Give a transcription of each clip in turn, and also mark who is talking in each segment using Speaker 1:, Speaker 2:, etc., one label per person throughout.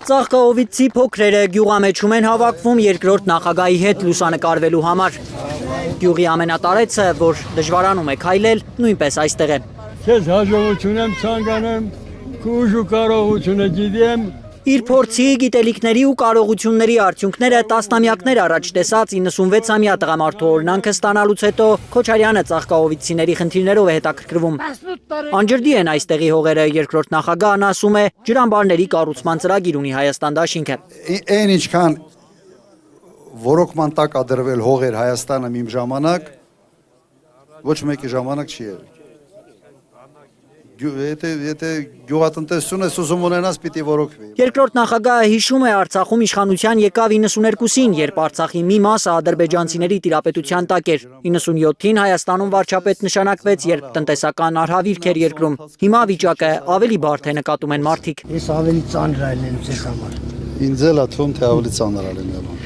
Speaker 1: Ծաղկահովիցի փոքրերը գյուղամեջում են հավաքվում երկրորդ նախագահի հետ լուսանկարվելու համար։ Գյուղի ամենատարեցը, որ դժվարանում է քայլել, նույնպես այստեղ է։
Speaker 2: Քեզ հաջողություն եմ ցանկանում, քո ուժ ու կարողությունը գիտեմ։
Speaker 1: Իր փորձի, գիտելիքների ու կարողությունների արդյունքները տասնամյակներ առաջ տեսած 96-ամյա տղամարդու օրինանքը ստանալուց հետո Քոչարյանը ծաղկահովիցիների խնդիրներով է հետաքրքրվում։ Անջրդի են այստեղի հողերը, երկրորդ նախագահն ասում է, ջրամբարների կառուցման ծրագիր ունի Հայաստան դաշինքը։
Speaker 3: Այն ինչքան որոքման տակ ադրվել հողեր Հայաստանը իմ ժամանակ, ոչ մեկի ժամանակ չի եղել։ Եթե գյուղատնտեսությունը սուզում ունենաս, պիտի որոքվի։
Speaker 1: Երկրորդ նախագահը հիշում է Արցախում իշխանության եկավ 92-ին, երբ Արցախի մի մասը ադրբեջանցիների տիրապետության տակ էր։ 97-ին Հայաստանում վարչապետ նշանակվեց, երբ տնտեսական արհավիրք էր երկրում։ Հիմա վիճակը ավելի բարդ է, նկատում են մարդիկ։
Speaker 4: Ես ավելի ծանր ալնեմ ձեզ համար։
Speaker 3: Ինձ էլ է թվում, թե ավելի ծանր ալնելու։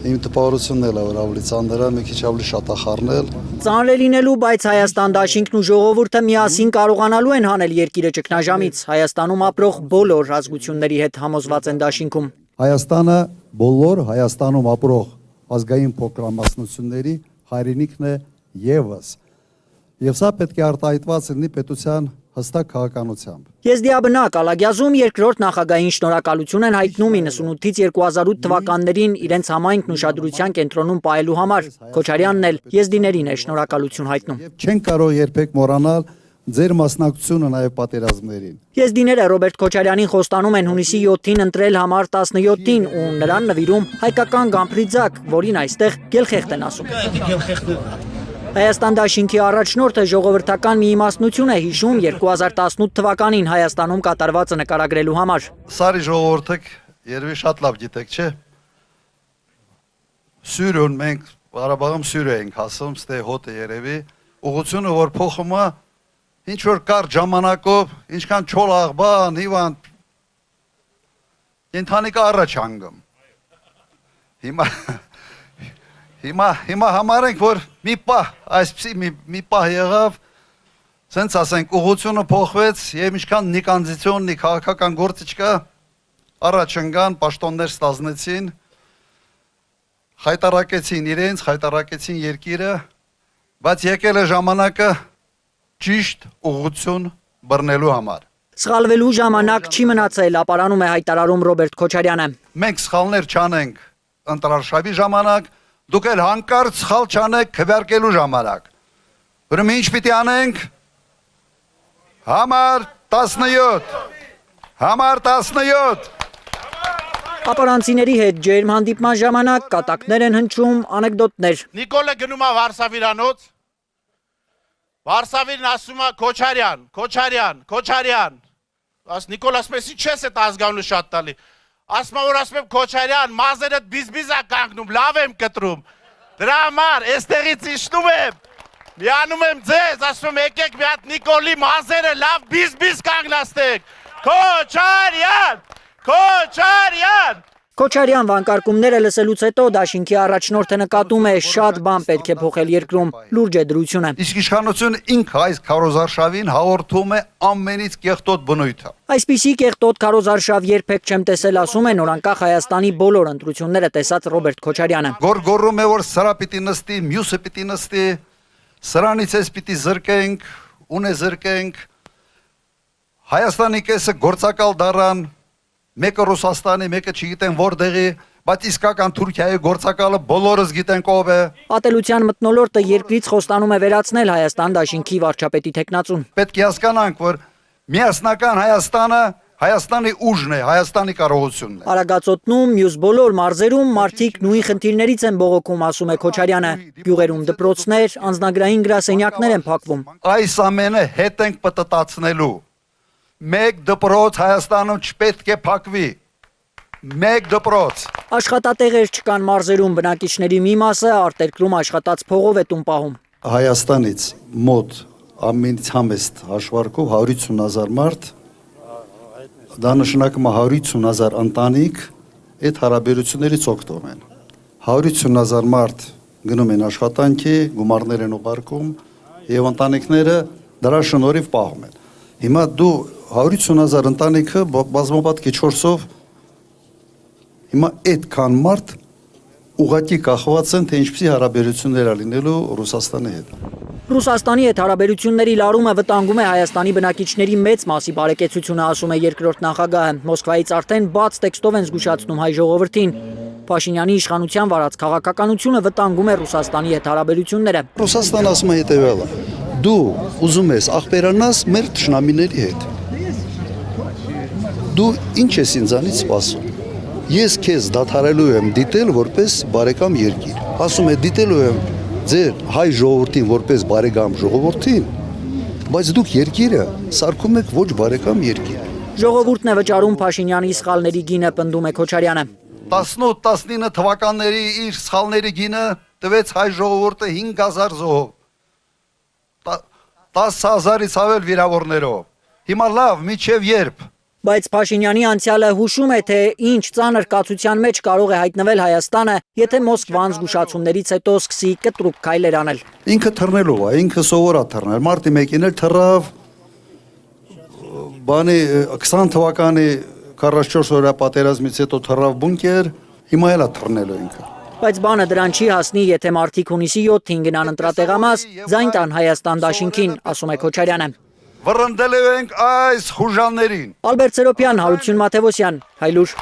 Speaker 3: Իմ տպավորությունն էլ է, որ ավելի ծանր է, մի քիչ ավելի շատ է խառնել։
Speaker 1: Ծանր է լինելու, բայց Հայաստան դաշինքն ու ժողովուրդը միասին կարողանալու են հանել երկիրը ճգնաժամից։ Հայաստանում ապրող բոլոր ազգությունների հետ համոզված են դաշինքում։
Speaker 3: Հայաստանը բոլոր Հայաստանում ապրող ազգային փոքրամասնությունների հայրենիքն է եւս։ Եվ սա պետք է արտահայտված լինի պետության հստակ քաղաքականությամբ։
Speaker 1: Եզդիաբնակ Ալագյազում երկրորդ նախագահային շնորհակալություն են հայտնում 98-ից 2008 թվականներին իրենց համայնքն ուշադրության կենտրոնում պահելու համար։ Քոչարյանն էլ եզդիներին է շնորհակալություն հայտնում։
Speaker 3: Չեն կարող երբեք մոռանալ ձեր մասնակցությունը նաև պատերազմներին։
Speaker 1: Եզդիները Ռոբերտ Քոչարյանին խոստանում են հունիսի 7-ին ընտրել համար 17-ին ու նրան նվիրում հայկական գամփրիձակ, որին այստեղ գելխեղտ են ասում։ Հայաստան դաշինքի առաջնորդը ժողովրդական մի իմաստնություն է հիշում 2018 թվականին Հայաստանում կատարվածը նկարագրելու համար։
Speaker 3: Սարի ժողովուրդը երևի շատ լավ գիտեք, չէ՞։ Սյուրոն մենք Ղարաբաղում սյուրը ենք ասում, ստե հոտը երևի, ուղղությունը որ փոխում է, ինչ որ կար ժամանակով, ինչքան չոլ աղբան, հիվան ենթանիկը առաջ հանգում։ Հիմա համարենք, որ մի պահ, այսպիսի մի պահ եղավ, սենց ասենք, ուղղությունը փոխվեց և ինչքան նիկանձիցիոննի քաղաքական գործիչ կա, առաջ ընկան, պաշտոններ ստազնեցին, խայտարակեցին իրենց, խայտարակեցին երկիրը, բայց եկել է ժամանակը ճիշտ ուղղություն բռնելու համար։
Speaker 1: Սխալվելու ժամանակ չի մնացել, ապարանում է հայտարարում Ռոբերտ Քոչարյանը։
Speaker 3: Մենք սխալներ չանենք ընտրարշավի ժամանակ, դուք էլ հանկարծ սխալ չանեք քվեարկելու ժամանակ։ Ուրեմն ինչ պիտի անենք։ Համար 17։
Speaker 1: Ապարանցիների հետ ջերմ հանդիպման ժամանակ կատակներ են հնչում, անեկդոտներ։
Speaker 5: Նիկոլը գնում է Վարշավիրանոց։ Վարշավիրն ասում է Քոչարյան։ Աս Նիկոլ ասում է, ինչես է ազգանունը շատ տալի։ Ասում որ ասում եմ Քոչարյան, մազերդ բիզբիզ է կանգնում, լավ եմ կտրում։ Դրա համար էստեղից իջնում եմ, միանում եմ ձեզ, ասում եմ եկեք մի հատ Նիկոլի մազերը լավ բիզբիզ կանգնացնեք։ Քոչարյան։
Speaker 1: Քոչարյան վանկարկումները լսելուց հետո դաշինքի առաջնորդը նկատում է շատ բան պետք է փոխել երկրում, լուրջ է դրությունը։
Speaker 3: Իսկ իշխանությունը ինքը այս քարոզարշավին հաղորդում է ամենից կեղտոտ բնույթը։
Speaker 1: Այսպիսի կեղտոտ քարոզարշավ երբեք չեմ տեսել, ասում է նորանկախ Հայաստանի բոլոր ընտրությունները տեսած Ռոբերտ Քոչարյանը։
Speaker 3: Գոռում է, որ սրա պիտի նստի, մյուսը պիտի նստի, սրանից էս պիտի զրկենք, ունե զրկենք։ Հայաստանի կեսը գործակալ դառան, մեկը Ռուսաստանի, մեկը չգիտեն որտեղի, բայց իսկական Թուրքիայի գործակալը բոլորս գիտենք ով է։
Speaker 1: Ատելության մթնոլորտը երկրից խոստանում է վերացնել Հայաստան դաշինքի վարչապետի թեկնածուն։
Speaker 3: Պետք է հասկանանք, որ միասնական Հայաստանը Հայաստանի ուժն է, Հայաստանի կարողությունն է։
Speaker 1: Արագածոտնում, մյուս բոլոր մարզերում մարդիկ նույն խնդիրներից են բողոքում, ասում է Քոչարյանը։ Գյուղերում դպրոցներ, անձնագրային գրասենյակներ են փակվում։
Speaker 3: Այս ամենը հետ ենք պտտացնելու։ Մեկ դպրոց Հայաստանում չպետք է փակվի։ Մեկ դպրոց։
Speaker 1: Աշխատատեղեր չկան մարզերում, բնակիչների մի մասը արտերկրում աշխատած փողով է տուն պահում։
Speaker 3: Հայաստանից մոտ ամենից համեստ հաշվարկով 150,000 մարդ, դա նշանակում է 150,000 ընտանիք այդ հարաբերություններից օգտվում են։ 150,000 մարդ գնում են աշխատանքի, գումարներ են ուղարկում եւ ընտանիքները դրա շնորհիվ պահում են։ Հիմա դու 150,000 ընտանիքը բազմապատկի 4-ով Հիմա այդքան մարդ ուղղակի կախված են, թե ինչպիսի հարաբերություններ լինելու Ռուսաստանի հետ։
Speaker 1: Ռուսաստանի հետ հարաբերությունների լարումը վտանգում է Հայաստանի բնակիչների մեծ մասի բարեկեցությունը, ասում է երկրորդ նախագահը։ Մոսկվայից արդեն բաց տեքստով են զգուշացնում հայ ժողովրդին։ Փաշինյանի իշխանության վարած քաղաքականությունը վտանգում է Ռուսաստանի հետ հարաբերությունները։
Speaker 3: Ռուսաստանը ասում է հետևյալը. դու ուզում ես աղբերանաս մեր թշնամիների հետ։ Դու ինչ ես ինձանից սպասում։ Ես քեզ դադարելու եմ դիտել որպես բարեկամ երկիր։ Ասում է դիտելու եմ ձեր հայ ժողովրդին որպես բարեկամ ժողովրդին, բայց դուք երկիրը սարքում եք ոչ բարեկամ երկիր։
Speaker 1: Ժողովուրդն է վճարում Փաշինյանի սխալների գինը, պնդում է Քոչարյանը։
Speaker 3: 18-19 թվականների իր սխալների գինը տվեց հայ ժողովուրդը 5000 զոհով։ 10,000-ից ավել վիրավորներով։ Հիմա լավ, միջև երբ։
Speaker 1: Բայց Փաշինյանի անցյալը հուշում է, թե ինչ ծանր կացության մեջ կարող է հայտնվել Հայաստանը, եթե Մոսկվան զգուշացումներից հետո սկսի կտրուկ քայլեր անել։
Speaker 3: Ինքը թռնելով է, ինքը սովոր է թռնել։ Մարտի 1-ին էլ թռավ, բանի 20 թվականի 44 օրյա պատերազմից հետո թռավ բունկեր, հիմա էլ է թռնելու ինքը։
Speaker 1: Բայց բանը դրան չի հասնի, եթե մարդիկ հունիսի 7-ին գնան ընտրատեղամաս, ձայն տան Հայաստան դաշինքին, ասում է Քոչարյանը։
Speaker 3: Վռնդելու ենք այս խուժաններին։
Speaker 1: Ալբերտ Սերոբյան, Հարություն Մաթևոսյան, Հայլուր։